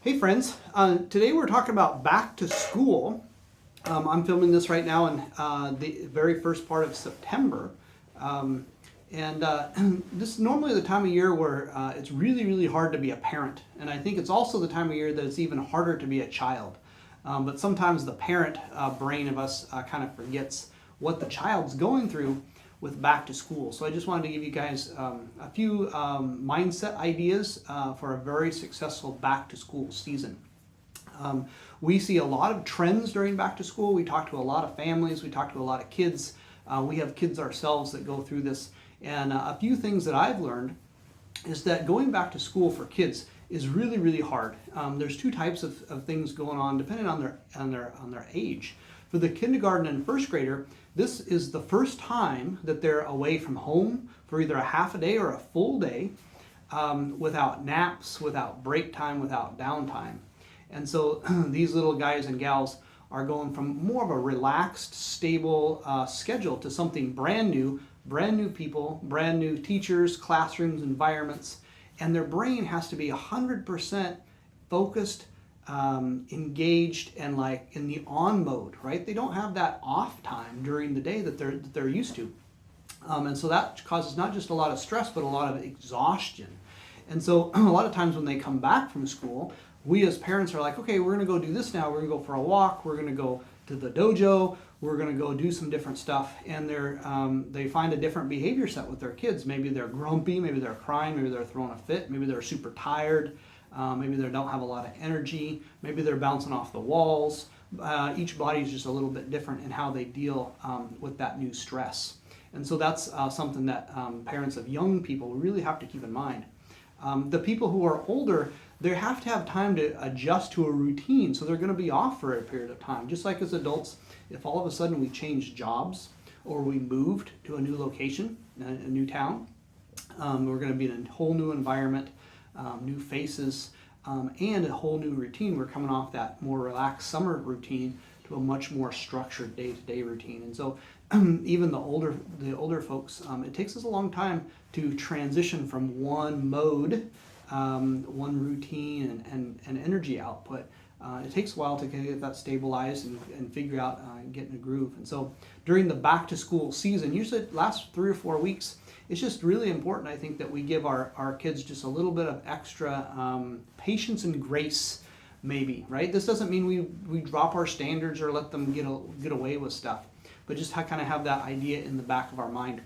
Hey friends, today we're talking about back to school. I'm filming this right now in the very first part of September. Um, and this is normally the time of year where it's really, really hard to be a parent. And I think it's also the time of year that it's even harder to be a child. But sometimes the parent brain of us kind of forgets what the child's going through with back to school. So I just wanted to give you guys a few mindset ideas for a very successful back to school season. We see a lot of trends during back to school. We talk to a lot of families, we talk to a lot of kids. We have kids ourselves that go through this. And a few things that I've learned is that going back to school for kids is really, really hard. There's two types of things going on depending on their age. For the kindergarten and first grader, this is the first time that they're away from home for either a half a day or a full day, without naps, without break time, without downtime. And so these little guys and gals are going from more of a relaxed, stable schedule to something brand new people, brand new teachers, classrooms, environments, and their brain has to be 100% focused, engaged, and like in the on mode, right? They don't have that off time during the day that they're used to. And so that causes not just a lot of stress, but a lot of exhaustion. And so a lot of times when they come back from school, we as parents are like, okay, we're going to go do this now. We're going to go for a walk. We're going to go to the dojo. We're going to go do some different stuff. And they find a different behavior set with their kids. Maybe they're grumpy. Maybe they're crying. Maybe they're throwing a fit. Maybe they're super tired. Maybe they don't have a lot of energy. Maybe they're bouncing off the walls. Each body is just a little bit different in how they deal with that new stress. And so that's something that parents of young people really have to keep in mind. The people who are older, they have to have time to adjust to a routine, so they're going to be off for a period of time. Just like as adults, if all of a sudden we changed jobs or we moved to a new location, a new town, we're going to be in a whole new environment, new faces, and a whole new routine. We're coming off that more relaxed summer routine to a much more structured day-to-day routine. And so even the older folks, it takes us a long time to transition from one mode, one routine and energy output. It takes a while to get that stabilized and figure out get in a groove. And so during the back to school season, usually it lasts 3 or 4 weeks, it's just really important, I think, that we give our kids just a little bit of extra patience and grace, maybe, right? This doesn't mean we drop our standards or let them get away with stuff, but just kind of have that idea in the back of our mind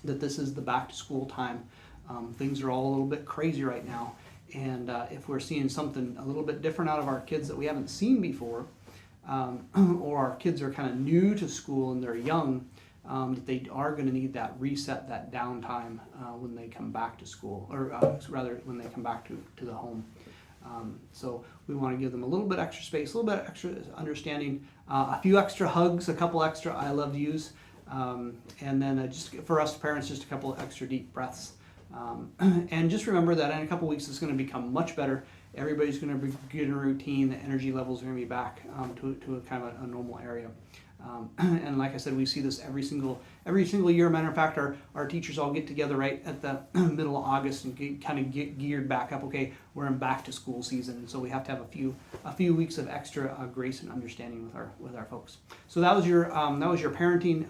that this is the back to school time. Things are all a little bit crazy right now, and if we're seeing something a little bit different out of our kids that we haven't seen before, or our kids are kind of new to school and they're young, that they are going to need that reset, that downtime when they come back to school, or rather when they come back to the home. So we want to give them a little bit extra space, a little bit extra understanding, a few extra hugs, a couple extra I love yous, and then just for us parents, just a couple of extra deep breaths. And just remember that in a couple weeks it's going to become much better. Everybody's going to be getting a routine. The energy levels are going to be back to a kind of a normal area. And like I said, we see this every single year. Matter of fact, our teachers all get together right at the middle of August and get geared back up. Okay, we're in back to school season, and so we have to have a few weeks of extra grace and understanding with our folks. So that was your parenting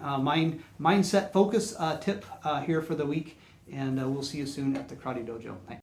mindset focus tip here for the week, and we'll see you soon at the Karate Dojo. Thanks.